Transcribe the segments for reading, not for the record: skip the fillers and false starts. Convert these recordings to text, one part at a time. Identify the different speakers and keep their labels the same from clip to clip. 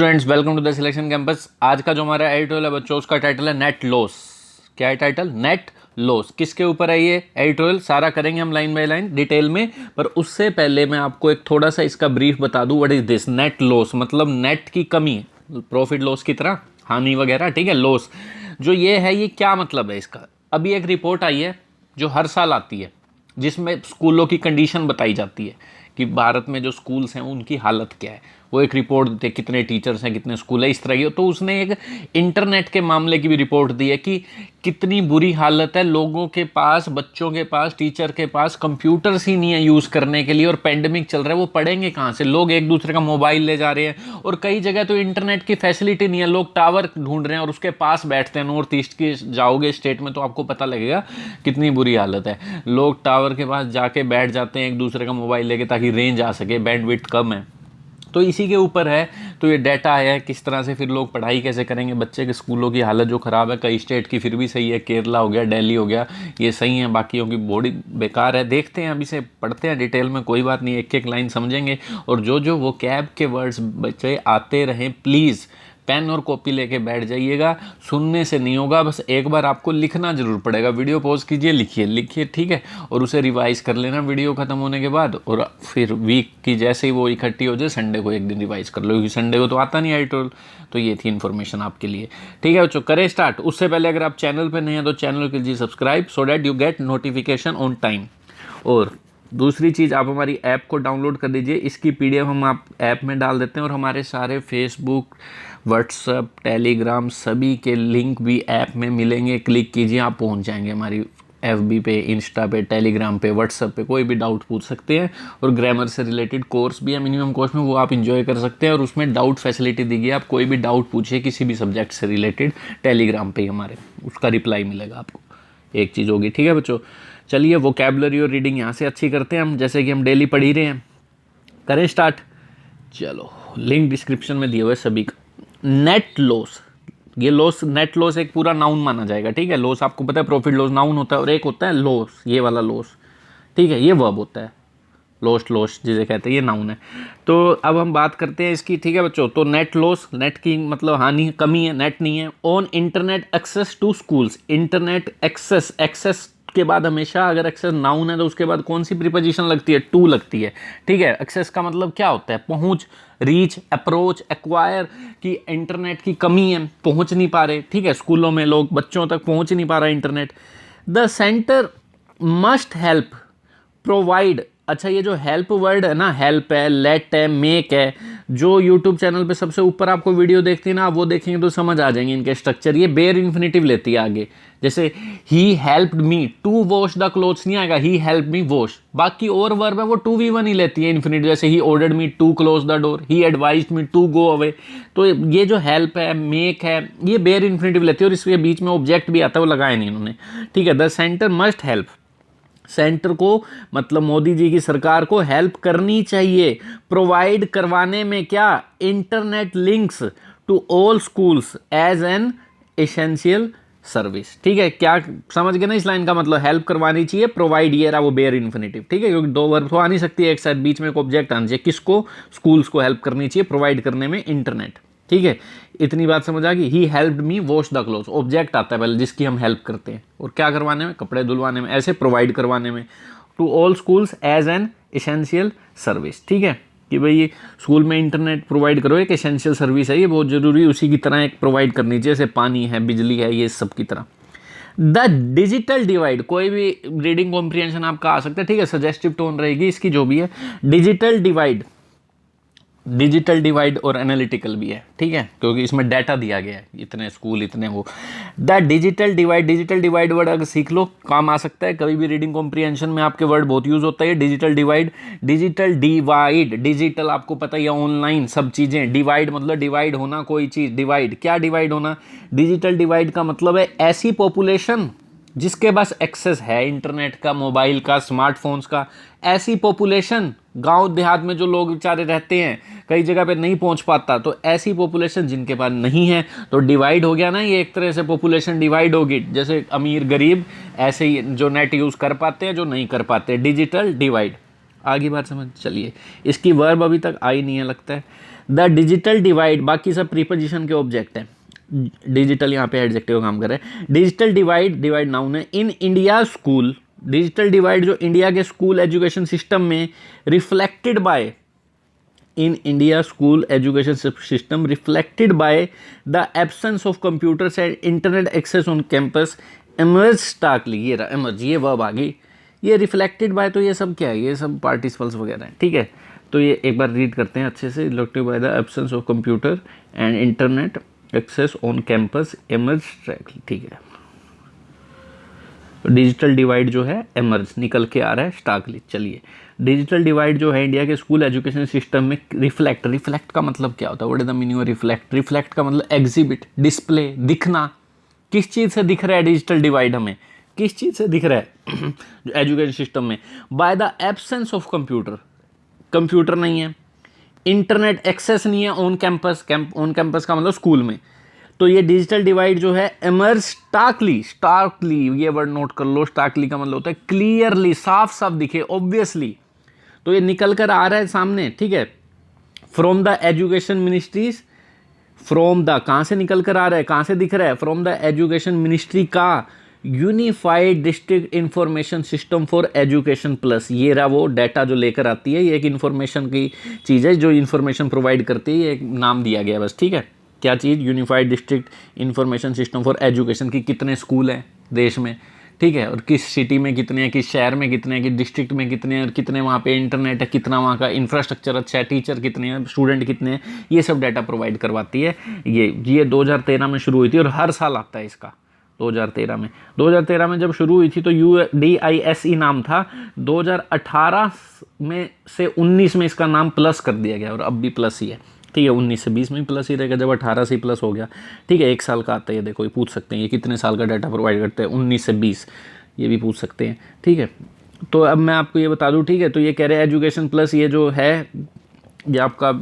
Speaker 1: Students, welcome to the Selection Campus. आज का जो हमारा एडिटोरियल है बच्चों, उसका टाइटल है नेट लॉस। क्या है टाइटल? Net loss. किसके ऊपर है ये एडिटोरियल? सारा करेंगे हम लाइन बाय लाइन डिटेल में, पर उससे पहले मैं आपको एक थोड़ा सा इसका ब्रीफ बता दूं। What is this net loss? मतलब नेट की कमी, प्रॉफिट लॉस की तरह, हानि वगैरह, ठीक है। लॉस जो ये है, ये क्या मतलब है इसका? अभी एक रिपोर्ट आई है जो हर साल आती है, जिसमें स्कूलों की कंडीशन बताई जाती है कि भारत में जो स्कूल्स हैं उनकी हालत क्या है। वो एक रिपोर्ट देते, कितने टीचर्स हैं, कितने स्कूल है, इस तरह की। तो उसने एक इंटरनेट के मामले की भी रिपोर्ट दी है कि कितनी बुरी हालत है। लोगों के पास, बच्चों के पास, टीचर के पास कंप्यूटर्स ही नहीं है यूज़ करने के लिए, और पेंडेमिक चल रहा है, वो पढ़ेंगे कहाँ से? लोग एक दूसरे का मोबाइल ले जा रहे हैं, और कई जगह तो इंटरनेट की फैसिलिटी नहीं है। लोग टावर ढूंढ रहे हैं और उसके पास बैठते हैं। नॉर्थ ईस्ट की जाओगे स्टेट में तो आपको पता लगेगा कितनी बुरी हालत है। लोग टावर के पास जाके बैठ जाते हैं एक दूसरे का मोबाइल लेके, ताकि रेंज आ सके, बैंडविड्थ कम है। तो इसी के ऊपर है। तो ये डाटा आया है किस तरह से फिर लोग पढ़ाई कैसे करेंगे। बच्चे के स्कूलों की हालत जो ख़राब है, कई स्टेट की फिर भी सही है, केरला हो गया, दिल्ली हो गया, ये सही है, बाकियों की बॉडी बेकार है। देखते हैं, अभी से पढ़ते हैं डिटेल में, कोई बात नहीं, एक एक लाइन समझेंगे। और जो जो वो कैब के वर्ड्स बच्चे आते रहें, प्लीज़ पेन और कॉपी लेके बैठ जाइएगा। सुनने से नहीं होगा, बस एक बार आपको लिखना जरूर पड़ेगा। वीडियो पॉज कीजिए, लिखिए लिखिए, ठीक है, और उसे रिवाइज कर लेना वीडियो खत्म होने के बाद। और फिर वीक की जैसे ही वो इकट्ठी हो जाए, संडे को एक दिन रिवाइज कर लो, क्योंकि संडे को तो आता नहीं एडिटोरियल। तो ये थी इन्फॉर्मेशन आपके लिए, ठीक है बच्चों। करें स्टार्ट। उससे पहले अगर आप चैनल पर नहीं हैं तो चैनल कीजिए subscribe, so that you get notification on time. और दूसरी चीज़, आप हमारी ऐप को डाउनलोड कर लीजिए। इसकी पीडीएफ हम आप ऐप में डाल देते हैं, और हमारे सारे फेसबुक, व्हाट्सएप, टेलीग्राम सभी के लिंक भी ऐप में मिलेंगे। क्लिक कीजिए, आप पहुंच जाएंगे हमारी एफबी पे, इंस्टा पे, टेलीग्राम पे, व्हाट्सएप पे। कोई भी डाउट पूछ सकते हैं। और ग्रामर से रिलेटेड कोर्स भी है मिनिमम कोर्स में, वो आप इंजॉय कर सकते हैं। और उसमें डाउट फैसिलिटी दी गई है, आप कोई भी डाउट पूछिए किसी भी सब्जेक्ट से रिलेटेड, टेलीग्राम पे ही हमारे उसका रिप्लाई मिलेगा आपको। एक चीज़ होगी, ठीक है बच्चों। चलिए, वोकैबुलरी और रीडिंग यहाँ से अच्छी करते हैं हम, जैसे कि हम डेली पढ़ ही रहे हैं। करें स्टार्ट। चलो, लिंक डिस्क्रिप्शन में दिए हुए सभी का। नेट लॉस, ये लॉस, नेट लॉस एक पूरा नाउन माना जाएगा, ठीक है। लॉस आपको पता है, प्रॉफिट लॉस नाउन होता है, और एक होता है लॉस, ये वाला लॉस, ठीक है, ये वर्ब होता है। लॉस्ट लॉस जिसे कहते हैं, ये नाउन है। तो अब हम बात करते हैं इसकी, ठीक है बच्चों। तो नेट लॉस, नेट की मतलब हानि, कमी है, नेट नहीं है। On internet access to schools, internet access, access के बाद हमेशा अगर एक्सेस नाउन है तो उसके बाद कौन सी प्रीपोजिशन लगती है? टू लगती है, ठीक है। एक्सेस का मतलब क्या होता है? पहुंच, रीच, अप्रोच, एक्वायर। कि इंटरनेट की कमी है, पहुंच नहीं पा रहे, ठीक है। स्कूलों में लोग, बच्चों तक पहुंच नहीं पा रहा internet. The centre must help provide. अच्छा, ये जो हेल्प वर्ड है ना, हेल्प है, लेट है, मेक है, जो यूट्यूब चैनल पे सबसे ऊपर आपको वीडियो देखती है ना, आप वो देखेंगे तो समझ आ जाएंगे इनके स्ट्रक्चर। ये बेयर इन्फिनेटिव लेती है आगे, जैसे he helped me to wash the clothes नहीं आएगा, ही हेल्प मी वॉश। बाकी और वर्ब है वो 2v1 ही लेती है इन्फिनेटिव, जैसे he ordered me to close the door, he advised me to go away. तो ये जो हेल्प है, मेक है, ये बेयर इन्फिनेटिव लेती है। और इसके बीच में ऑब्जेक्ट भी आता है, वो लगाया नहीं इन्होंने, ठीक है। The centre must help, centre को मतलब मोदी जी की सरकार को हेल्प करनी चाहिए प्रोवाइड करवाने में, क्या? Internet links to all schools as an essential service, ठीक है। क्या समझ गए ना इस लाइन का मतलब? हेल्प करवानी चाहिए, प्रोवाइड, ये रहा वो बेयर इन्फिनेटिव, ठीक है। क्योंकि दो वर्ब तो आ नहीं सकती एक साथ, बीच में एक ऑब्जेक्ट आना चाहिए। किसको? स्कूल्स को हेल्प करनी चाहिए प्रोवाइड करने में इंटरनेट, ठीक है। इतनी बात समझ आ गई। ही helped me wash the clothes, object आता है पहले जिसकी हम हेल्प करते हैं, और क्या करवाने में? कपड़े धुलवाने में, ऐसे प्रोवाइड करवाने में। To all schools as an essential service, ठीक है, कि भाई ये स्कूल में इंटरनेट प्रोवाइड करो, एक एसेंशियल सर्विस है, ये बहुत जरूरी, उसी की तरह एक प्रोवाइड करनी चाहिए, जैसे पानी है, बिजली है, ये सब की तरह। द डिजिटल डिवाइड, कोई भी रीडिंग कॉम्प्रिहेंशन आपका आ सकता है, ठीक है, सजेस्टिव टोन रहेगी इसकी जो भी है। डिजिटल डिवाइड, डिजिटल डिवाइड और एनालिटिकल भी है, ठीक है, क्योंकि इसमें डाटा दिया गया है, इतने स्कूल, इतने वो। The digital divide, digital divide word अगर सीख लो, काम आ सकता है कभी भी रीडिंग कॉम्प्रिहेंशन में, आपके वर्ड बहुत यूज होता है। Digital divide, digital divide, digital आपको पता ही है, ऑनलाइन सब चीज़ें। डिवाइड मतलब डिवाइड होना, कोई चीज़ डिवाइड, क्या डिवाइड होना? डिजिटल डिवाइड का मतलब है ऐसी पॉपुलेशन जिसके पास एक्सेस है इंटरनेट का, मोबाइल का, स्मार्टफोन्स का, ऐसी पॉपुलेशन, गांव देहात में जो लोग बेचारे रहते हैं, कई जगह पे नहीं पहुंच पाता, तो ऐसी पॉपुलेशन जिनके पास नहीं है, तो डिवाइड हो गया ना, ये एक तरह से पॉपुलेशन डिवाइड होगी, जैसे अमीर गरीब, ऐसे ही जो नेट यूज़ कर पाते हैं, जो नहीं कर पाते, डिजिटल डिवाइड। आगे बात समझ। चलिए, इसकी वर्ब अभी तक आई नहीं है लगता है। द डिजिटल डिवाइड, बाकी सब प्रीपोजिशन के ऑब्जेक्ट है, डिजिटल यहाँ पे एडजेक्टिव काम कर रहे हैं। डिजिटल डिवाइड, डिवाइड नाउन है। In India school, digital divide जो इंडिया के स्कूल एजुकेशन सिस्टम में reflected by, in India school education system reflected by the absence of computers and internet access on campus emerge starkly, ये रहा emerge, ये verb आ गई। ये reflected by, तो ये सब क्या है, ये सब पार्टिसिपल्स वगैरह हैं, ठीक है। तो ये एक बार रीड करते हैं अच्छे से। Reflected by the absence of computer and internet access on campus emerge starkly, ठीक है। डिजिटल डिवाइड जो है एमर्ज निकल के आ रहा है स्टार्कली। चलिए, डिजिटल डिवाइड जो है इंडिया के स्कूल एजुकेशन सिस्टम में रिफ्लेक्ट, रिफ्लेक्ट का मतलब क्या होता है, what is the meaning of reflect? Reflect का मतलब एग्जिबिट, डिस्प्ले, दिखना। किस चीज़ से दिख रहा है डिजिटल डिवाइड हमें, किस चीज़ से दिख रहा है जो एजुकेशन सिस्टम में? Bye the absence of computer, computer नहीं है, इंटरनेट एक्सेस नहीं है ऑन कैंपस, ऑन कैंपस का मतलब स्कूल में। तो ये डिजिटल डिवाइड जो है एमर्ज स्टार्कली, स्टार्कली ये वर्ड नोट कर लो, स्टार्कली का मतलब होता है क्लियरली, साफ साफ दिखे, ऑब्वियसली। तो ये निकल कर आ रहा है सामने, ठीक है। From the education ministries, from the कहाँ से निकल कर आ रहा है, कहाँ से दिख रहा है? फ्रॉम द एजुकेशन मिनिस्ट्री का unified district information system for education plus, ये रहा वो डाटा जो लेकर आती है। ये एक इन्फॉर्मेशन की चीज़ है जो इन्फॉर्मेशन प्रोवाइड करती है, ये एक नाम दिया गया बस, ठीक है। क्या चीज़? Unified district information system for education की कितने स्कूल हैं देश में, ठीक है, और किस सिटी में कितने हैं, किस शहर में कितने हैं, किस डिस्ट्रिक्ट में कितने हैं, और कितने वहाँ पे इंटरनेट है, कितना वहाँ का इंफ्रास्ट्रक्चर अच्छा है, टीचर कितने हैं, स्टूडेंट कितने हैं, ये सब डाटा प्रोवाइड करवाती है। ये 2013 में शुरू हुई थी और हर साल आता है इसका। 2013 में जब शुरू हुई थी तो UDISE नाम था। 2018 में से 19 में इसका नाम प्लस कर दिया गया और अब भी प्लस ही है, ठीक है। 19 से 20 में प्लस ही रहेगा, जब 18 से प्लस हो गया, ठीक है। एक साल का आता है ये, देखो ये पूछ सकते हैं ये कितने साल का डाटा प्रोवाइड करते हैं, 19 से 20, ये भी पूछ सकते हैं, ठीक है। तो अब मैं आपको ये बता दूं, ठीक है। तो ये कह रहे हैं एजुकेशन प्लस ये जो है ये आपका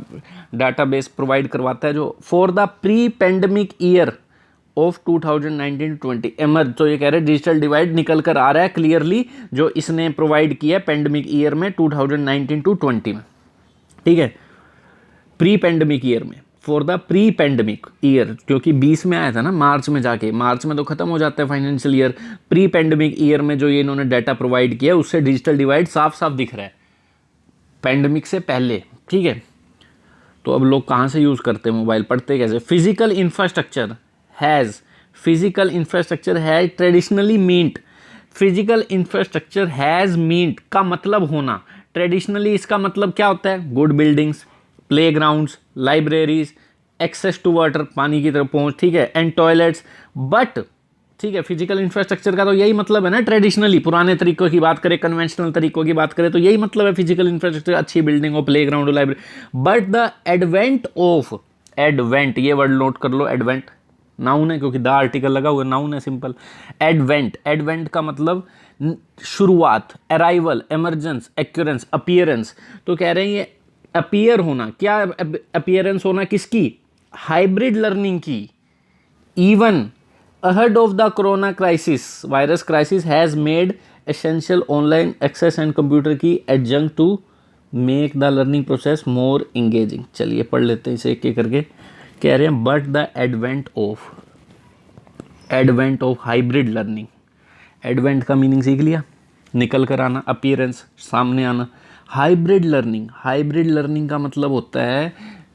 Speaker 1: डाटाबेस प्रोवाइड करवाता है जो for the pre pandemic year of 2019-20 emerge. तो ये कह रहे हैं डिजिटल डिवाइड निकल कर आ रहा है क्लियरली, जो इसने प्रोवाइड किया पेंडेमिक ईयर में 2019-20 में, ठीक है। प्री पेंडेमिक ईयर में, for the pre pandemic year, क्योंकि 20 में आया था ना, मार्च में जाके, मार्च में तो खत्म हो जाता है financial year. Pre pandemic year में जो ये इन्होंने डाटा प्रोवाइड किया उससे डिजिटल डिवाइड साफ साफ दिख रहा है पेंडेमिक से पहले, ठीक है। तो अब लोग कहाँ से यूज़ करते हैं मोबाइल, पढ़ते कैसे? Physical infrastructure has, physical infrastructure है traditionally meant, physical infrastructure has meant का मतलब होना, ट्रेडिशनली इसका मतलब क्या होता है? Good buildings, playgrounds, libraries, access to water, पानी की तरफ पहुंच, ठीक है, एंड टॉयलेट्स। बट ठीक है, फिजिकल इंफ्रास्ट्रक्चर का तो यही मतलब है ना, ट्रेडिशनली पुराने तरीकों की बात करें, कन्वेंशनल तरीकों की बात करें तो यही मतलब है फिजिकल इंफ्रास्ट्रक्चर, अच्छी बिल्डिंग हो, प्लेग्राउंड हो, library. But the advent of, advent ये वर्ड नोट कर लो, एडवेंट नाउन है क्योंकि द आर्टिकल लगा हुआ, नाउन है सिंपल। एडवेंट, एडवेंट का मतलब शुरुआत, अराइवल, एमरजेंस, एक्यूरेंस, अपीयरेंस। तो कह रहे हैं ये अपीयर होना, क्या अपीयरेंस होना किसकी? हाइब्रिड लर्निंग की। Even ahead of the corona crisis, virus crisis has made essential online access and computer की adjunct to make the learning process more engaging. चलिए पढ़ लेते हैं इसे एक एक करके। कह रहे हैं but the advent of hybrid learning, advent का मीनिंग सीख लिया, निकल कर आना, अपीयरेंस सामने आना। हाइब्रिड लर्निंग, हाइब्रिड लर्निंग का मतलब होता है,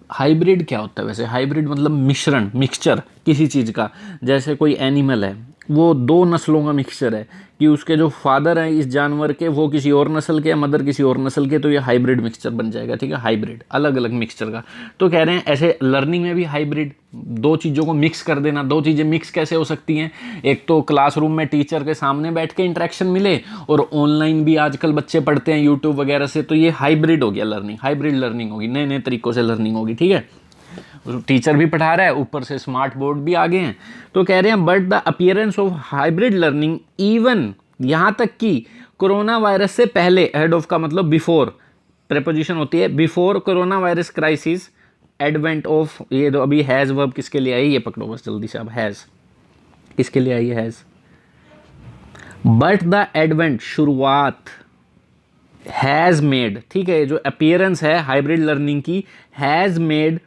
Speaker 1: हाइब्रिड क्या होता है वैसे? हाइब्रिड मतलब मिश्रण, मिक्सचर किसी चीज़ का। जैसे कोई एनिमल है, वो दो नस्लों का मिक्सचर है, कि उसके जो फादर हैं इस जानवर के वो किसी और नस्ल के, मदर किसी और नस्ल के, तो ये हाइब्रिड मिक्सचर बन जाएगा, ठीक है। हाइब्रिड अलग अलग मिक्सचर का। तो कह रहे हैं ऐसे लर्निंग में भी हाइब्रिड, दो चीज़ों को मिक्स कर देना। दो चीज़ें मिक्स कैसे हो सकती हैं? एक तो क्लासरूम में टीचर के सामने बैठ के इंटरेक्शन मिले, और ऑनलाइन भी आजकल बच्चे पढ़ते हैं यूट्यूब वगैरह से, तो ये हाइब्रिड हो गया लर्निंग, हाइब्रिड लर्निंग होगी, नए नए तरीक़ों से लर्निंग होगी, ठीक है। टीचर भी पढ़ा रहा है, ऊपर से स्मार्ट बोर्ड भी आ गए हैं। तो कह रहे हैं but the appearance of hybrid learning even, यहाँ तक कि कोरोना वायरस से पहले, हेड ऑफ का मतलब बिफोर, प्रेपोजिशन होती है before corona virus crisis, advent of, ये तो अभी हैज़ वर्ब किसके लिए आई, ये पकड़ो बस जल्दी से। अब हैज़ किसके लिए आई है? हैज़। बट द एडवेंट, शुरुआत, हैज़ मेड, ठीक है, जो अपीयरेंस है हाइब्रिड लर्निंग की, has made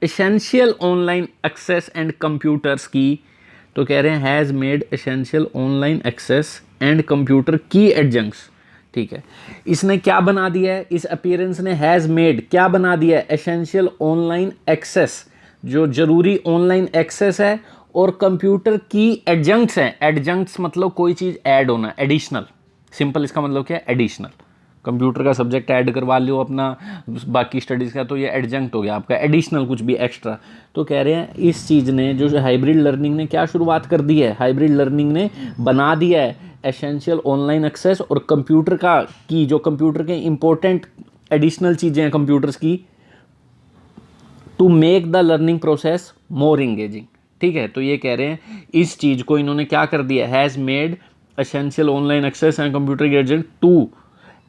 Speaker 1: essential online access and computers की, तो कह रहे हैं has made essential online access and computer की एडजंक्ट्स, ठीक है। इसने क्या बना दिया है, इस अपीयरेंस ने हैज़ मेड क्या बना दिया है, एसेंशियल ऑनलाइन एक्सेस, जो जरूरी ऑनलाइन एक्सेस है, और कंप्यूटर की एडजंक्ट्स हैं। एडजंक्ट्स मतलब कोई चीज़ ऐड होना, एडिशनल, सिंपल इसका मतलब क्या है, एडिशनल। कंप्यूटर का सब्जेक्ट ऐड करवा लो अपना बाकी स्टडीज़ का, तो ये एडजंक्ट हो गया आपका, एडिशनल कुछ भी एक्स्ट्रा। तो कह रहे हैं इस चीज़ ने, जो हाइब्रिड लर्निंग ने क्या शुरुआत कर दी है, हाइब्रिड लर्निंग ने बना दिया है एसेंशियल ऑनलाइन एक्सेस और कंप्यूटर का की, जो कंप्यूटर के इंपॉर्टेंट एडिशनल चीज़ें हैं कंप्यूटर्स की, to make the learning process more engaging, ठीक है। तो ये कह रहे हैं इस चीज़ को इन्होंने क्या कर दिया, has made essential online access and computer agent to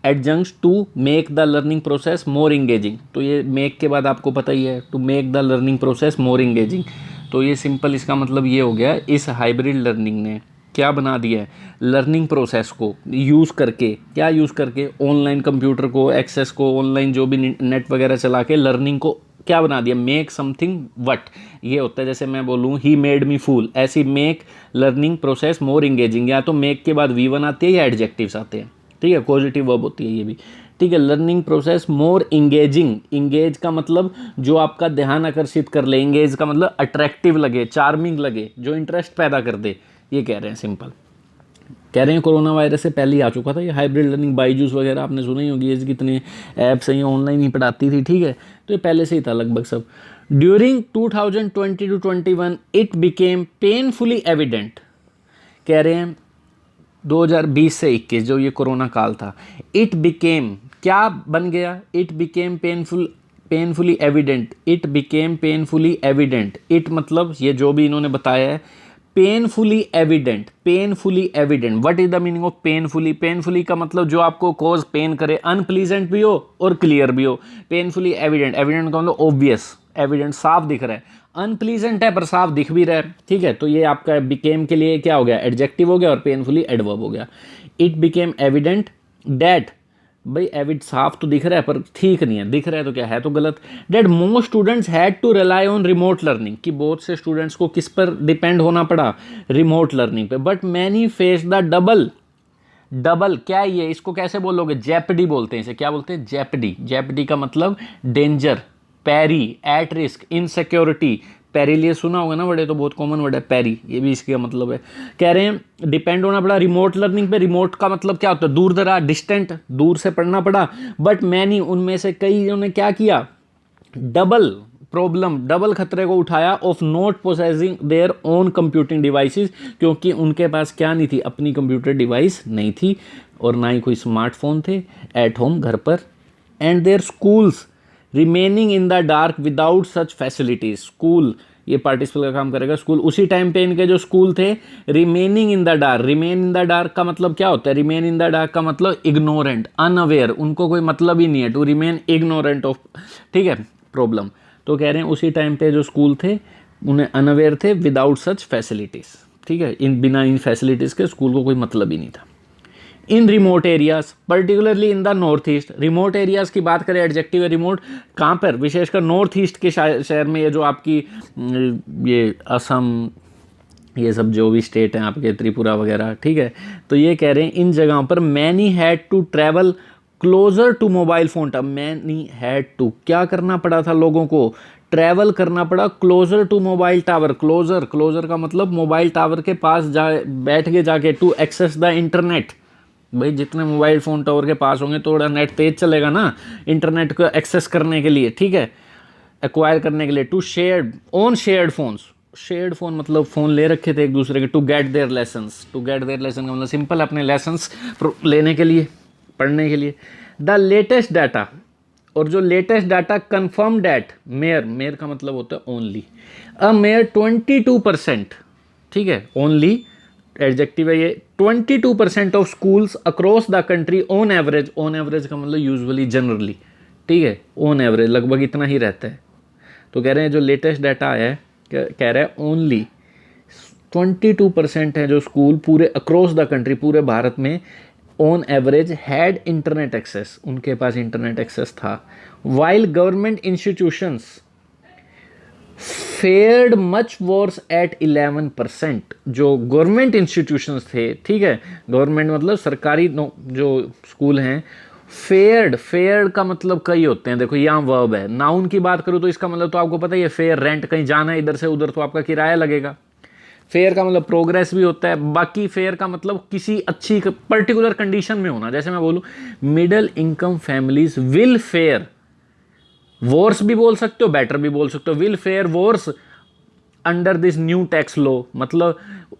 Speaker 1: adjuncts to make the learning process more engaging. तो ये मेक के बाद आपको पता ही है, to make the learning process more engaging. तो ये सिंपल इसका मतलब ये हो गया, इस हाइब्रिड लर्निंग ने क्या बना दिया है, लर्निंग प्रोसेस को यूज़ करके, क्या यूज़ करके, ऑनलाइन कंप्यूटर को एक्सेस को, ऑनलाइन जो भी नेट वगैरह चला के लर्निंग को क्या बना दिया, मेक समथिंग वट, ये होता है जैसे मैं बोलूँ ही मेड मी फूल, ऐसी make learning process more engaging. या तो मेक के बाद V1 आती है या एडजेक्टिव्स आते हैं, ठीक है, पॉजिटिव वर्ब होती है ये भी, ठीक है। Learning process more engaging, engage का मतलब जो आपका ध्यान आकर्षित कर ले, इंगेज का मतलब अट्रैक्टिव लगे, चार्मिंग लगे, जो इंटरेस्ट पैदा कर दे, ये कह रहे हैं सिंपल। कह रहे हैं कोरोना वायरस से पहले ही आ चुका था ये हाइब्रिड लर्निंग, बाईजूस वगैरह आपने सुना ही होगी, ये कितने ऐप्स हैं, ये ऑनलाइन ही पढ़ाती थी, ठीक है। तो ये पहले से ही था लगभग सब। During 2020 to 21 it became painfully evident, कह रहे हैं 2020 से 21 जो ये कोरोना काल था, इट बिकेम क्या बन गया, it became painfully evident, it became painfully evident, it मतलब ये जो भी इन्होंने बताया है, painfully evident, painfully evident, what is the meaning of painfully, painfully का मतलब जो आपको कॉज पेन करे, अनप्लीजेंट भी हो और क्लियर भी हो, पेनफुली एविडेंट, एविडेंट का मतलब ऑब्वियस, एविडेंट साफ दिख रहा है, अनप्लीजेंट है पर साफ दिख भी रहा है, ठीक है। तो ये आपका बिकेम के लिए क्या हो गया, एडजेक्टिव हो गया, और पेनफुली एडवर्ब हो गया। इट बिकेम एविडेंट दैट, भाई एविड साफ तो दिख रहा है पर ठीक नहीं है, दिख रहा है तो क्या है तो गलत, that most students had to rely on remote learning, कि बहुत से स्टूडेंट्स को किस पर डिपेंड होना पड़ा, रिमोट लर्निंग पे, but many face the double, double क्या है ये, इसको कैसे बोलोगे, जेपडी बोलते हैं इसे, क्या बोलते हैं, जेपडी, जेपडी का मतलब danger, peril, at risk, insecurity, perilous सुना होगा ना, बड़े तो बहुत कॉमन वर्ड है पैरी, ये भी इसका मतलब है। कह रहे हैं डिपेंड होना पड़ा रिमोट लर्निंग पे, रिमोट का मतलब क्या होता है, दूर दराज, डिस्टेंट, दूर से पढ़ना पड़ा, बट मैनी उनमें से कई ने क्या किया, डबल प्रॉब्लम, डबल खतरे को उठाया, of not possessing their own computing devices, क्योंकि उनके पास क्या नहीं थी, अपनी कंप्यूटर डिवाइस नहीं थी, और ना ही कोई स्मार्टफोन थे एट होम, घर पर, and there schools remaining in the dark without such facilities, school ये पार्टिसिपल का काम करेगा, स्कूल उसी टाइम पे इनके जो स्कूल थे, remaining in the dark, remain in the dark का मतलब क्या होता है, रिमेन इन द डार्क का मतलब इग्नोरेंट, अनअवेयर, उनको कोई मतलब ही नहीं है, टू रिमेन इग्नोरेंट ऑफ, ठीक है, प्रॉब्लम। तो कह रहे हैं उसी टाइम पे जो स्कूल थे उन्हें अनअवेयर थे, विदाउट सच फैसिलिटीज़, ठीक है, इन बिना इन फैसिलिटीज़ के स्कूल को कोई मतलब ही नहीं था। इन remote areas, particularly in the north east, remote areas की बात करें, एडजेक्टिव है रिमोट, कहाँ पर, विशेषकर नॉर्थ ईस्ट के शहर में, ये जो आपकी ये असम, ये सब जो भी स्टेट हैं आपके, त्रिपुरा वगैरह, ठीक है। तो ये कह रहे हैं इन जगहों पर many had to travel closer to mobile phone tower, many had to क्या करना पड़ा था लोगों को, ट्रैवल करना पड़ा closer to mobile tower, closer, closer का मतलब मोबाइल टावर के पास जा बैठ के जाके, टू एक्सेस द इंटरनेट, भाई जितने मोबाइल फ़ोन टावर के पास होंगे थोड़ा नेट तेज चलेगा ना इंटरनेट को एक्सेस करने के लिए, ठीक है, एक्वायर करने के लिए, to shared on shared phones, shared phone मतलब फ़ोन ले रखे थे एक दूसरे के, to get their lessons, to get their lesson का मतलब सिंपल अपने लेसन्स लेने के लिए, पढ़ने के लिए। द लेटेस्ट डाटा, और जो latest data confirm that, mayor, mayor का मतलब होता है ओनली, अ मेयर 22%, ठीक है, ओनली एडजेक्टिव है ये, 22% of schools across the country on average, on average का मतलब यूजुअली, जनरली, ठीक है, ऑन एवरेज लगभग इतना ही रहता है। तो कह रहे हैं जो लेटेस्ट डाटा आया है, कह रहा है ओनली 22% है जो स्कूल पूरे अक्रॉस द कंट्री, पूरे भारत में on average had internet access, उनके पास इंटरनेट एक्सेस था। While government institutions fared much worse at 11%, जो गवर्नमेंट इंस्टीट्यूशंस थे, ठीक है, गवर्नमेंट मतलब सरकारी जो स्कूल हैं, फेयर्ड, फेयर्ड का मतलब कई होते हैं, देखो यहाँ वर्ब है, नाउन की बात करूँ तो इसका मतलब तो आपको पता ही है, फेयर रेंट, कहीं जाना है इधर से उधर तो आपका किराया लगेगा। फेयर का मतलब प्रोग्रेस भी होता है, बाकी फेयर का मतलब किसी अच्छी पर्टिकुलर कंडीशन में होना, जैसे मैं बोलूँ middle income families will fair, verse भी बोल सकते हो, बेटर भी बोल सकते हो, will fair verse under this new tax law, मतलब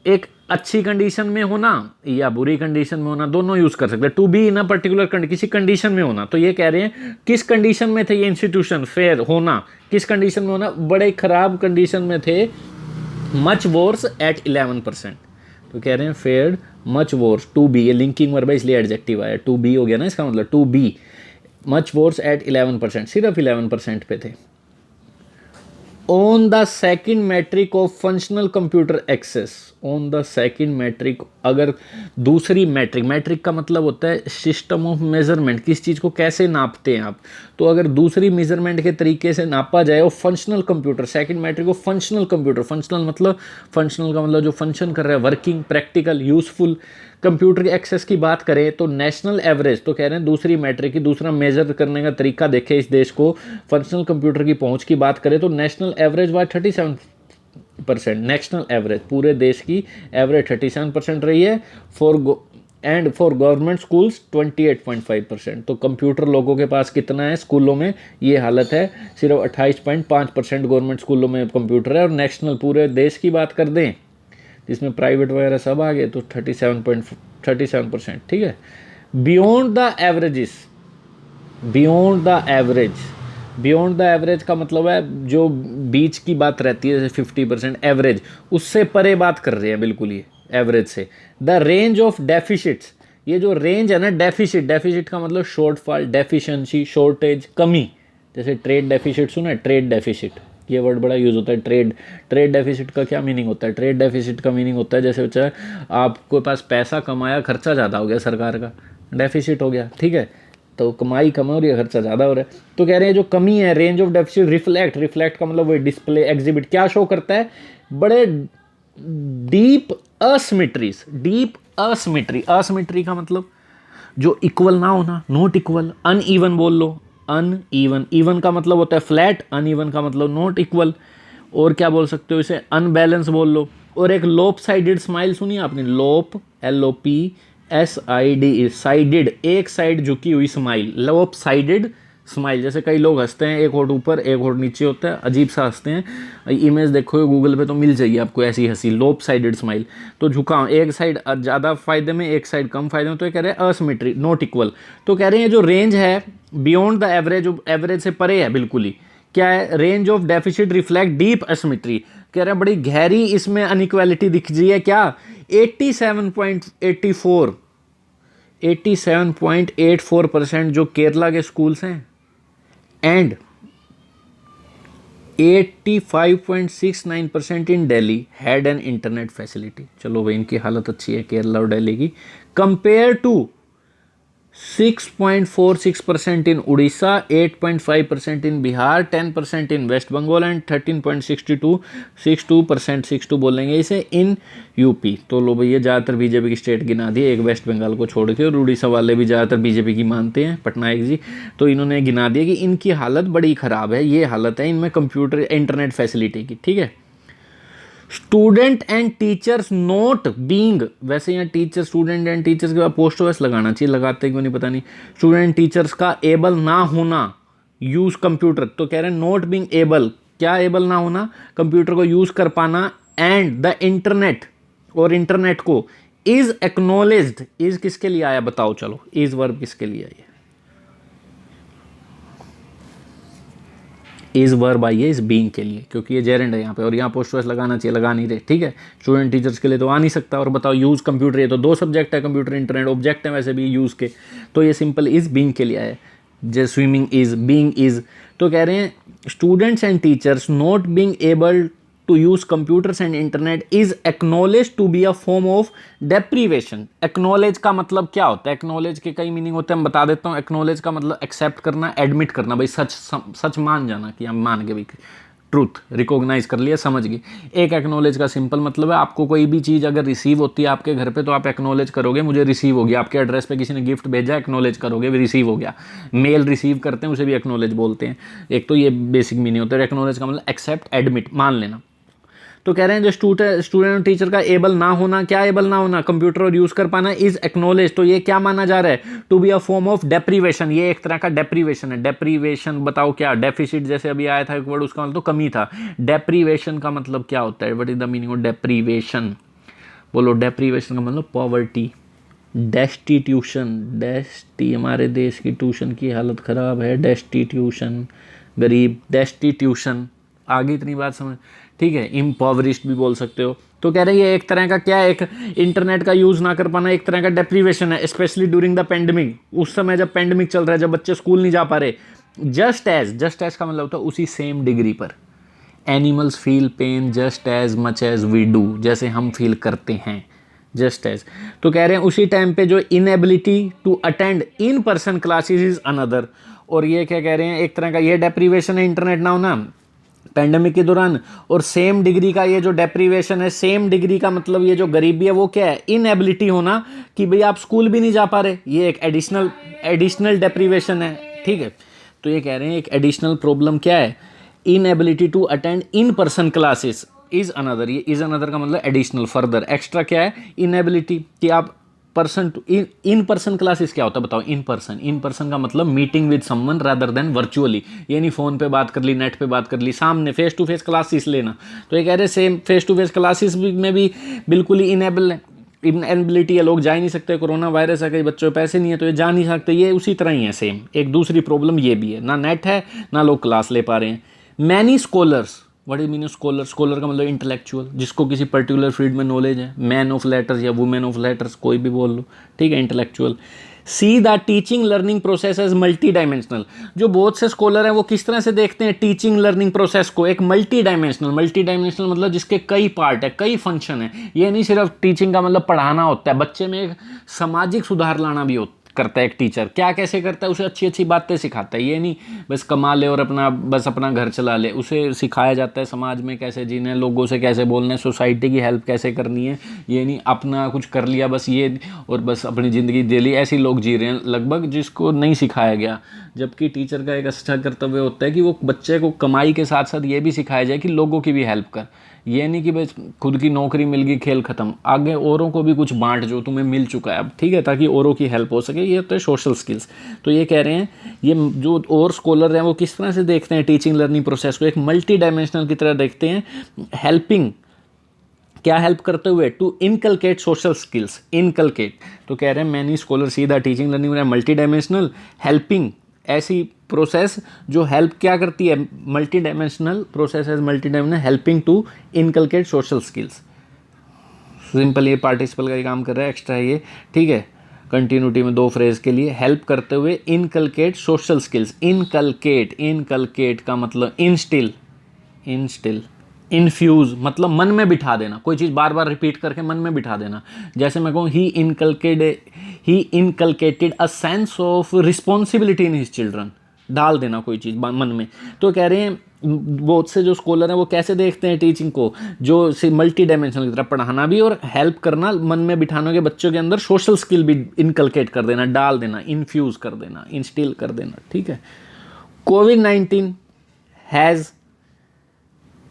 Speaker 1: एक अच्छी कंडीशन में होना या बुरी कंडीशन में होना, दोनों यूज कर सकते हैं। To be in a particular किसी कंडीशन में होना, तो ये कह रहे हैं किस कंडीशन में थे ये इंस्टीट्यूशन, फेयर होना, किस कंडीशन में होना, बड़े खराब कंडीशन में थे, मच वोर्स एट 11%, तो कह रहे हैं फेयर्ड मच वोर्स, टू बी, ये लिंकिंग वर्ब है इसलिए एडजेक्टिव आया, टू बी हो गया ना इसका मतलब, to be much worse at 11%, सिर्फ 11% पे थे। On the second metric of functional computer access, on the second metric, अगर दूसरी मैट्रिक, मैट्रिक का मतलब होता है सिस्टम ऑफ मेजरमेंट, किस चीज़ को कैसे नापते हैं आप, तो अगर दूसरी मेजरमेंट के तरीके से नापा जाए और functional computer, second metric of functional computer, functional मतलब, फंक्शनल का मतलब जो फंक्शन कर रहा है, वर्किंग, प्रैक्टिकल, यूजफुल कंप्यूटर के एक्सेस की बात करें तो नेशनल एवरेज, तो कह रहे हैं दूसरी मैट्रिक की, दूसरा मेजर करने का तरीका देखे इस देश को, फंक्शनल कंप्यूटर की पहुंच की बात करें तो national average was 37%, national average पूरे देश की एवरेज 37% रही है, एंड फॉर गवर्नमेंट स्कूल्स 28.5%, तो कंप्यूटर लोगों के पास कितना है स्कूलों में, ये हालत है, सिर्फ 28.5% गवर्नमेंट स्कूलों में कंप्यूटर है, और नेशनल पूरे देश की बात कर दें जिसमें प्राइवेट वगैरह सब आ गए तो 37%, ठीक है। Beyond the averages, beyond the average, beyond the average का मतलब है जो बीच की बात रहती है जैसे 50% एवरेज, उससे परे बात कर रहे हैं बिल्कुल ये एवरेज से। द रेंज ऑफ डेफिसिट्स, ये जो रेंज है ना, डेफिसिट, डेफिसिट का मतलब शॉर्टफॉल, डेफिशिएंसी, शॉर्टेज, कमी, जैसे ट्रेड डेफिसिट सुना है, ट्रेड डेफिसिट, ये वर्ड बड़ा यूज़ होता है, ट्रेड, ट्रेड डेफिसिट का क्या मीनिंग होता है, ट्रेड डेफिसिट का मीनिंग होता है जैसे बच्चा आपके पास पैसा कमाया, खर्चा ज़्यादा हो गया सरकार का, डेफिसिट हो गया, ठीक है, तो कमाई कम हो रही है, खर्चा ज़्यादा हो रहा है, तो कह रहे हैं जो कमी है, range of deficit, reflect, reflect का मतलब वही डिस्प्ले, एग्जिबिट, क्या शो करता है, बड़े डीप असिमेट्रीज, डीप असिमेट्री, असिमेट्री का मतलब जो इक्वल ना होना, नॉट इक्वल, अनइवन बोल लो, अनइवन, इवन का मतलब होता है फ्लैट, अनइवन का मतलब नॉट इक्वल, और क्या बोल सकते हो इसे, अनबैलेंस बोल लो, और एक लोप साइडेड स्माइल सुनी आपने, लोप, LOPSID, साइडेड, एक साइड झुकी हुई स्माइल, लोप साइडेड स्माइल, जैसे कई लोग हंसते हैं एक होठ ऊपर एक होठ नीचे होता है, अजीब सा हंसते हैं, इमेज देखो गूगल पे तो मिल जाएगी आपको ऐसी हंसी, लोप साइडेड स्माइल, तो झुकाव, एक साइड ज़्यादा फायदे में एक साइड कम फायदे में, तो ये कह रहे हैं असिमेट्री, नॉट इक्वल, तो कह रहे हैं जो रेंज है बियॉन्ड द एवरेज, एवरेज से परे है बिल्कुल ही, क्या है, range of deficit reflect deep asymmetry, कह रहे हैं बड़ी गहरी इसमें अनइक्वालिटी दिख रही है, क्या, 87.84, 87.84% जो केरला के स्कूल्स हैं, and 85.69% in Delhi had an internet facility, चलो भाई इनकी हालत अच्छी है केरला और दिल्ली की, compare to 6.46% in Odisha, 8.5% in Bihar, 10% in West Bengal and 13.62% 62 बोलेंगे इसे इन यूपी। तो लो भैया ज़्यादातर बीजेपी की स्टेट गिना दी, एक वेस्ट बंगाल को छोड़ के, और उड़ीसा वाले भी ज़्यादातर बीजेपी की मानते हैं, पटनायक जी, तो इन्होंने गिना दिया कि इनकी हालत बड़ी ख़राब है, ये हालत है इनमें कंप्यूटर इंटरनेट फैसिलिटी की, ठीक है। Student and teachers note being, वैसे यहाँ टीचर, स्टूडेंट एंड टीचर्स के बाद पोस्ट ऑफिस लगाना चाहिए, लगाते क्यों नहीं पता नहीं, स्टूडेंट टीचर्स का एबल ना होना यूज कंप्यूटर, तो कह रहे हैं नोट बीइंग एबल, क्या एबल ना होना, कंप्यूटर को यूज कर पाना, एंड द इंटरनेट, और इंटरनेट को, इज एक्नोलेज्ड, इज किसके लिए आया बताओ, चलो इज वर्ब किसके लिए आया, इज वर्ब आई है इस बीइंग के लिए, क्योंकि ये जेरेंड है यहाँ पे, और यहाँ पोस्ट वेस लगाना चाहिए, लगा नहीं रहे, ठीक है। स्टूडेंट टीचर्स के लिए तो आ नहीं सकता, और बताओ यूज़ कंप्यूटर, ये तो दो सब्जेक्ट है, कंप्यूटर इंटरनेट, ऑब्जेक्ट है वैसे भी यूज़ के, तो ये सिंपल इज बीइंग के लिए आया है, जैसे स्विमिंग इज, बीइंग इज, तो कह रहे हैं students and teachers not being able to use computers and internet is acknowledged to be a form of deprivation. acknowledge का मतलब क्या होता है? acknowledge के कई मीनिंग होते हैं, हम बता देता हूँ. acknowledge का मतलब एक्सेप्ट करना, एडमिट करना, भाई सच सच मान जाना कि हम मान गए, भाई ट्रूथ रिकॉग्नाइज कर लिया, समझ गए. एक एक्नॉलेज का सिंपल मतलब है आपको कोई भी चीज़ अगर रिसीव होती है आपके घर पे तो आप एक्नॉलेज करोगे मुझे रिसीव हो गया. आपके एड्रेस पे किसी ने गिफ्ट भेजा, एक्नॉलेज करोगे रिसीव हो गया. मेल रिसीव करते हैं उसे भी एक्नॉलेज बोलते हैं. एक तो ये बेसिक मीनिंग होता है. एक्नॉलेज का मतलब एक्सेप्ट, एडमिट, मान लेना. तो कह रहे हैं जो स्टूडेंट और टीचर का एबल ना होना, क्या एबल ना होना, कंप्यूटर और यूज कर पाना, इज एक्नॉलेज. तो ये क्या माना जा रहा है? To be a form of deprivation. ये एक तरह का डेप्रीवेशन है. डेप्रीवेशन बताओ क्या? डेफिसिट जैसे अभी आया था एक वर्ड, उसका मतलब तो कमी था. डेप्रीवेशन का मतलब क्या होता है? What is the meaning of deprivation? बोलो. डेप्रीवेशन का मतलब पॉवर्टी, डेस्टिट्यूशन. हमारे देश की ट्यूशन की हालत ख़राब है. डेस्टिट्यूशन, गरीब. डेस्टिट्यूशन, आगे इतनी बात समझ, ठीक है. इम्पॉवरिश्ड भी बोल सकते हो. तो कह रहे हैं ये एक तरह का क्या है? एक इंटरनेट का यूज़ ना कर पाना एक तरह का डेप्रीवेशन है, स्पेशली ड्यूरिंग द पेंडेमिक. उस समय जब पेंडेमिक चल रहा है, जब बच्चे स्कूल नहीं जा पा रहे. जस्ट एज का मतलब होता है उसी सेम डिग्री पर. Animals feel pain just as much as we do. जैसे हम फील करते हैं, जस्ट एज. तो कह रहे हैं उसी टाइम पे जो inability to attend in person classes is another. और ये क्या कह रहे हैं? एक तरह का ये डेप्रीवेशन है इंटरनेट ना होना पेंडेमिक के दौरान. और सेम डिग्री का ये जो डेप्रीवेशन है, सेम डिग्री का मतलब ये जो गरीबी है वो क्या है? इनएबिलिटी होना, कि भाई आप स्कूल भी नहीं जा पा रहे. ये एक एडिशनल डेप्रीवेशन है, ठीक है. तो ये कह रहे हैं एक एडिशनल प्रॉब्लम क्या है? Inability to attend in person classes is another. ये इज अनदर का मतलब एडिशनल, फर्दर, एक्स्ट्रा क्या है? इनएबिलिटी, कि आप person to in person classes क्या होता है बताओ? इन पर्सन का मतलब meeting with someone rather than virtually. ये नहीं फ़ोन पे बात कर ली, नेट पे बात कर ली, सामने फेस टू फेस क्लासेस लेना. तो ये कह रहे same face to face classes में भी बिल्कुल ही इनएबिलिटी है. लोग जा ही नहीं सकते, कोरोना वायरस है, कई बच्चों के पैसे नहीं है तो ये जा नहीं सकते. ये उसी तरह ही है सेम. एक दूसरी प्रॉब्लम ये भी है, ना नेट है ना लोग क्लास ले पा रहे हैं. Many scholars, what is mean scholar? Scholar का मतलब इंटेलेक्चुअल, जिसको किसी पर्टिकुलर फील्ड में नॉलेज है. मैन ऑफ लेटर्स या वुमेन ऑफ लेटर्स, कोई भी बोल लो, ठीक है, intellectual. See the teaching learning process as multi dimensional. जो बहुत से स्कॉलर हैं वो किस तरह से देखते हैं टीचिंग लर्निंग प्रोसेस को? एक मल्टी डायमेंशनल मतलब जिसके कई पार्ट है, कई फंक्शन है. ये नहीं सिर्फ टीचिंग का मतलब पढ़ाना होता है, बच्चे में एक सामाजिक सुधार लाना भी करता है एक टीचर. क्या कैसे करता है? उसे अच्छी अच्छी बातें सिखाता है. ये नहीं बस कमा ले और अपना घर चला ले. उसे सिखाया जाता है समाज में कैसे जीना है, लोगों से कैसे बोलना है, सोसाइटी की हेल्प कैसे करनी है. ये नहीं अपना कुछ कर लिया बस ये और बस अपनी ज़िंदगी दे ली. ऐसे लोग जी रहे हैं लगभग, जिसको नहीं सिखाया गया. जबकि टीचर का एक अच्छा कर्तव्य होता है कि वो बच्चे को कमाई के साथ साथ ये भी सिखाया जाए कि लोगों की भी हेल्प कर. ये नहीं कि बस खुद की नौकरी मिल गई खेल ख़त्म. आगे औरों को भी कुछ बांट जो तुम्हें मिल चुका है अब, ठीक है, ताकि औरों की हेल्प हो सके. ये तो है सोशल स्किल्स. तो ये कह रहे हैं ये जो और स्कॉलर हैं वो किस तरह से देखते हैं टीचिंग लर्निंग प्रोसेस को? एक मल्टी डायमेंशनल की तरह देखते हैं. हेल्पिंग, क्या हेल्प करते हुए? To inculcate social skills. Inculcate, तो कह रहे हैं many scholar see the teaching learning multi dimensional. Helping, ऐसी प्रोसेस जो हेल्प क्या करती है? Multi dimensional process as multi dimensional helping to inculcate social skills. Simple ये पार्टिसिपल का ही काम कर रहा है, एक्स्ट्रा है ये, ठीक है. कंटिन्यूटी में दो फ्रेज के लिए हेल्प करते हुए इनकलकेट सोशल स्किल्स. इनकलकेट का मतलब इंस्टिल. इन्फ्यूज़ मतलब मन में बिठा देना, कोई चीज़ बार बार रिपीट करके मन में बिठा देना. जैसे मैं कहूँ he inculcated a sense of responsibility in his children. डाल देना कोई चीज़ मन में. तो कह रहे हैं बहुत से जो स्कॉलर हैं वो कैसे देखते हैं टीचिंग को? जो मल्टी डायमेंशनल की तरह पढ़ाना भी और हेल्प करना, मन में बिठाने के बच्चों के अंदर सोशल स्किल भी इनकलकेट कर देना, डाल देना, इन्फ्यूज़ कर देना, इंस्टिल कर देना, ठीक है. कोविड-19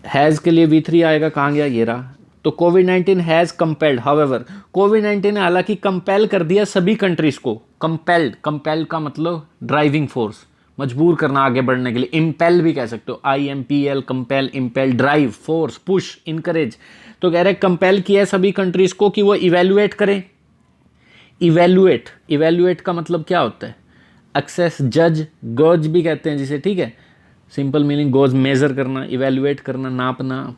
Speaker 1: हैज़ के लिए V3 आएगा, कहाँ गया? ये रहा. तो कोविड-19 हैज़ कंपेल्ड, हाउएवर कोविड-19 ने हालांकि कंपेल कर दिया सभी कंट्रीज को. कंपेल्ड का मतलब ड्राइविंग फोर्स, मजबूर करना आगे बढ़ने के लिए. इम्पेल भी कह सकते हो, IMPL, compel, impale, drive, force, push, encourage. तो कह रहे कंपेल किया है सभी कंट्रीज को कि वो इवेल्युएट करें. इवेल्युएट का मतलब क्या होता है? एक्सेस, जज, गॉज भी कहते हैं जिसे, ठीक है. सिंपल मीनिंग गोज मेजर करना, इवेल्युएट करना, नापना,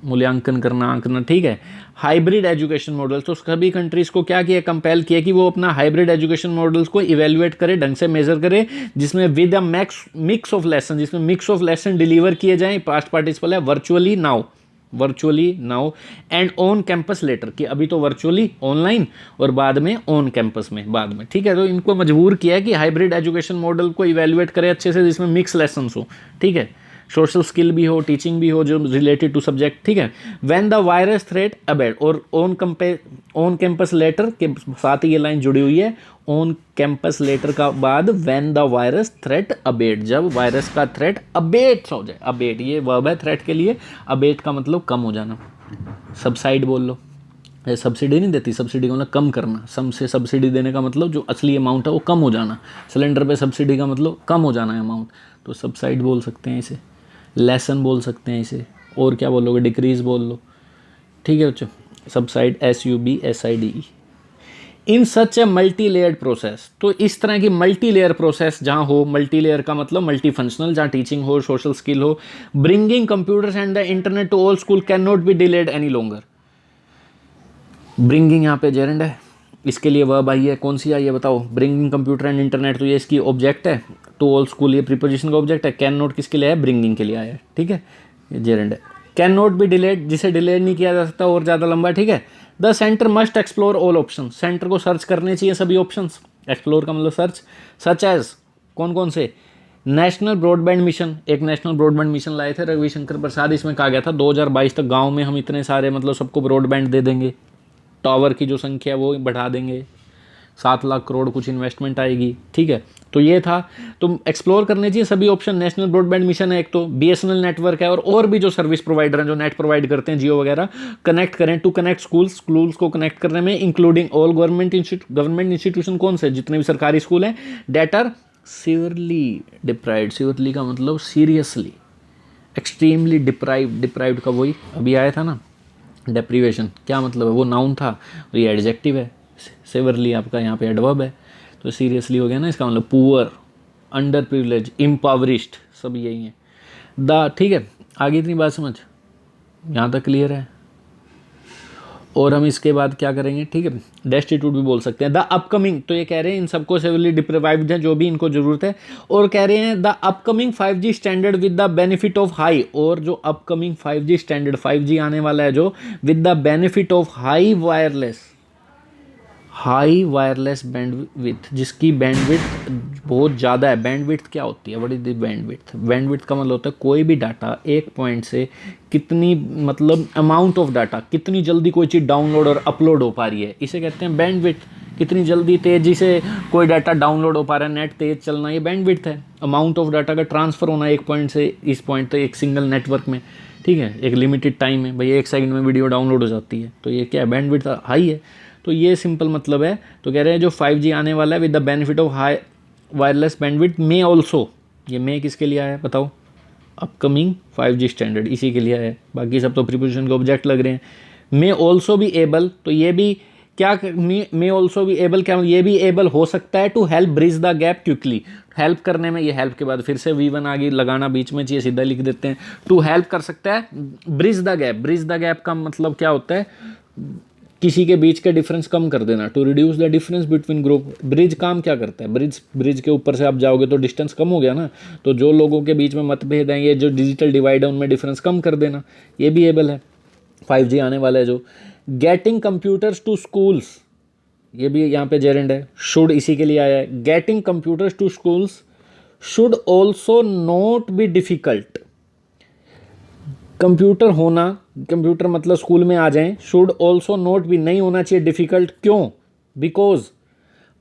Speaker 1: मूल्यांकन करना, आंकना, ठीक है. हाइब्रिड एजुकेशन मॉडल्स, तो सभी कंट्रीज को क्या किया? कंपेल किया कि वो अपना हाइब्रिड एजुकेशन मॉडल्स को इवेल्युएट करे, ढंग से मेजर करे, जिसमें with a mix of lesson, जिसमें मिक्स ऑफ लेसन डिलीवर किए जाएं. पास्ट पार्टिसिपल है virtually now, virtually now and on campus later, कि अभी तो वर्चुअली ऑनलाइन और बाद में ऑन कैंपस में बाद में, ठीक है। तो इनको मजबूर किया है कि हाइब्रिड एजुकेशन मॉडल को इवेल्युएट करे अच्छे से, जिसमें मिक्स लेसन्स हो, ठीक है, सोशल स्किल भी हो, टीचिंग भी हो जो रिलेटेड टू सब्जेक्ट, ठीक है। When the virus threat abate, और ऑन कैंपस लेटर के साथ ही ये लाइन जुड़ी हुई है, ऑन कैंपस लेटर का बाद when the virus threat abate, जब वायरस का थ्रेट अबेट हो जाए। अबेट ये वर्ब है थ्रेट के लिए, अबेट का मतलब कम हो जाना। सबसाइड बोल लो, सब्सिडी नहीं देती, सब्सिडी का मतलब कम करना, सम से सब्सिडी देने का मतलब जो असली अमाउंट है वो कम हो जाना, सिलेंडर पे सब्सिडी का मतलब कम हो जाना है अमाउंट, तो सबसाइड बोल सकते हैं इसे, लेसन बोल सकते हैं इसे, और क्या बोलोगे, डिक्रीज बोल लो, ठीक है बच्चों। Subside SUBSIDE। In such a multi layered process, तो इस तरह की मल्टी लेयर प्रोसेस जहाँ हो, मल्टी लेयर का मतलब मल्टी फंक्शनल, जहाँ टीचिंग हो, सोशल स्किल हो, bringing computers and the internet to all school can not be delayed any longer. Bringing यहाँ पे जेरेंड है, इसके लिए वर्ब आई है, कौन सी आई है बताओ, ब्रिंगिंग कंप्यूटर एंड इंटरनेट, तो ये इसकी ऑब्जेक्ट है, टू ऑल स्कूल ये प्रीपोजिशन का ऑब्जेक्ट है, कैन नॉट किसके लिए है, ब्रिंगिंग के लिए आया है, ठीक है, ये जेरेंड है। कैन नॉट बी डिलेड, जिसे डिलेड नहीं किया जा सकता और ज़्यादा लंबा, ठीक है। The centre must explore all option, centre को सर्च करने चाहिए सभी ऑप्शन, एक्सप्लोर का मतलब सर्च, सच एज कौन कौन से, नेशनल ब्रॉडबैंड मिशन, एक नेशनल ब्रॉडबैंड मिशन लाए थे रविशंकर प्रसाद, इसमें कहा गया था 2022 तक गाँव में हम इतने सारे मतलब सबको ब्रॉडबैंड दे देंगे, टावर की जो संख्या है वो बढ़ा देंगे, 7 लाख करोड़ कुछ इन्वेस्टमेंट आएगी, ठीक है। तो ये था, तो एक्सप्लोर करने चाहिए सभी ऑप्शन। नेशनल ब्रॉडबैंड मिशन है एक, तो BSNL नेटवर्क है, और भी जो सर्विस प्रोवाइडर हैं जो नेट प्रोवाइड करते हैं, जियो वगैरह, कनेक्ट करें, टू कनेक्ट स्कूल्स को कनेक्ट करने में, इंक्लूडिंग ऑल गवर्नमेंट इंस्टीट्यूशन, कौन से, जितने भी सरकारी स्कूल हैं, that are severely deprived, severely का मतलब सीरियसली, एक्सट्रीमली डिप्राइव्ड का वही अभी आया था ना, डेप्रीवेशन, क्या मतलब है, वो नाउन था और ये एडजेक्टिव है, सेवरली आपका यहाँ पे एडवर्ब है, तो सीरियसली हो गया ना, इसका मतलब पुअर, अंडर प्रिविलेज, इम्पावरिश्ड, सब यही है द, ठीक है। आगे इतनी बात समझ, यहाँ तक क्लियर है। और हम इसके बाद क्या करेंगे, ठीक है, डेस्टिट्यूट भी बोल सकते हैं। द अपकमिंग, तो ये कह रहे हैं इन सबको सेवरली डिप्राइव्ड है जो भी इनको जरूरत है, और कह रहे हैं the upcoming 5G standard with the benefit of high, और जो अपकमिंग 5G स्टैंडर्ड 5G आने वाला है जो, with the benefit of high wireless bandwidth, जिसकी बैंडविड्थ बहुत ज़्यादा है। बैंडविड्थ क्या होती है, what is the bandwidth, bandwidth का मतलब होता है कोई भी डाटा एक पॉइंट से कितनी, मतलब अमाउंट ऑफ डाटा, कितनी जल्दी कोई चीज़ डाउनलोड और अपलोड हो पा रही है, इसे कहते हैं बैंडविड्थ। कितनी जल्दी तेज़ी से कोई डाटा डाउनलोड हो पा रहा है, नेट तेज चलना, ये बैंडविड्थ है। अमाउंट ऑफ डाटा का ट्रांसफ़र होना एक पॉइंट से इस पॉइंट तक एक सिंगल नेटवर्क में, ठीक है, एक लिमिटेड टाइम में, भाई 1 सेकंड में वीडियो डाउनलोड हो जाती है, तो ये क्या है, बैंडविड्थ हाई है। तो ये सिंपल मतलब है। तो कह रहे हैं जो 5G आने वाला है with the benefit of high wireless bandwidth में ऑल्सो, ये में किसके लिए आया है बताओ, अपकमिंग 5G स्टैंडर्ड, इसी के लिए है, बाकी सब तो प्रीपोजिशन के ऑब्जेक्ट लग रहे हैं। मे ऑल्सो भी एबल, तो ये भी क्या, मे ऑल्सो भी एबल क्या, ये भी एबल हो सकता है to help bridge the gap quickly, help करने में, ये हेल्प के बाद फिर से V1 आगे लगाना बीच में चाहिए, सीधा लिख देते हैं, टू हेल्प कर सकता है bridge the gap. Bridge the gap का मतलब क्या होता है, किसी के बीच का डिफरेंस कम कर देना, to reduce the difference between group. Bridge काम क्या करता है, ब्रिज के ऊपर से आप जाओगे तो डिस्टेंस कम हो गया ना, तो जो लोगों के बीच में मतभेद हैं, ये जो डिजिटल डिवाइड है उनमें डिफरेंस कम कर देना, ये भी एबल है। 5G आने वाला है जो। गेटिंग कंप्यूटर्स टू स्कूल्स, ये भी यहाँ पे जेरेंड है, शुड इसी के लिए आया है। Getting computers to schools should also not be difficult, computer होना, कंप्यूटर मतलब स्कूल में आ जाएं, शुड ऑल्सो नॉट भी, नहीं होना चाहिए डिफ़िकल्ट, क्यों, because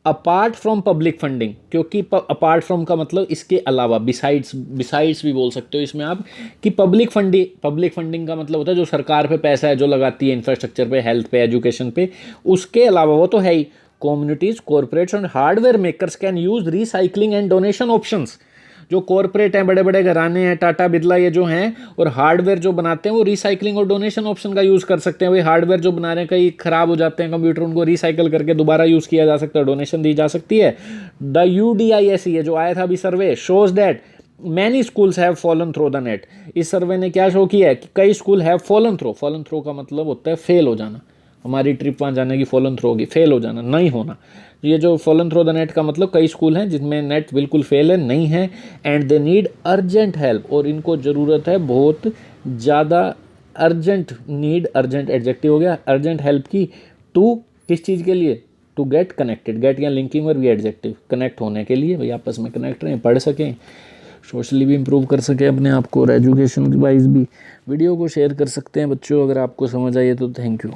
Speaker 1: apart from public funding, क्योंकि अपार्ट फ्रॉम का मतलब इसके अलावा, बिसाइड्स भी बोल सकते हो इसमें आप, कि पब्लिक फंडिंग का मतलब होता है जो सरकार पे पैसा है जो लगाती है इंफ्रास्ट्रक्चर पे, हेल्थ पे, एजुकेशन पे, उसके अलावा वो तो है ही, communities, corporates and hardware makers can use recycling and donation options. जो कॉरपोरेट हैं, बड़े बड़े घराने हैं, टाटा बिरला ये जो हैं, और हार्डवेयर जो बनाते हैं वो रिसाइकलिंग और डोनेशन ऑप्शन का यूज़ कर सकते हैं। वही हार्डवेयर जो बना रहे हैं कई ख़राब हो जाते हैं कंप्यूटर, उनको रिसाइकल करके दोबारा यूज़ किया जा सकता है, डोनेशन दी जा सकती है। द UDISE जो आया था अभी survey, shows that many schools have fallen through the net. इस सर्वे ने क्या शो किया है कि कई स्कूल हैव फॉलन थ्रो का मतलब होता है फेल हो जाना, हमारी ट्रिप वहाँ जाने की फॉलन थ्रो होगी, फेल हो जाना, नहीं होना। ये जो फॉलन थ्रो द नेट का मतलब कई स्कूल हैं जिनमें नेट बिल्कुल फेल है, नहीं है, and they need urgent help, और इनको ज़रूरत है बहुत ज़्यादा अर्जेंट, नीड अर्जेंट एडजेक्टिव हो गया, अर्जेंट हेल्प की, टू किस चीज़ के लिए, टू गेट कनेक्टेड, गेट या लिंकिंग वर्ब भी एडजेक्टिव, कनेक्ट होने के लिए, भाई आपस में कनेक्ट रहें, पढ़ सकें, सोशली भी इम्प्रूव कर सकें अपने आप को और एजुकेशन वाइज भी। वीडियो को शेयर कर सकते हैं बच्चों, अगर आपको समझ आई है तो थैंक यू।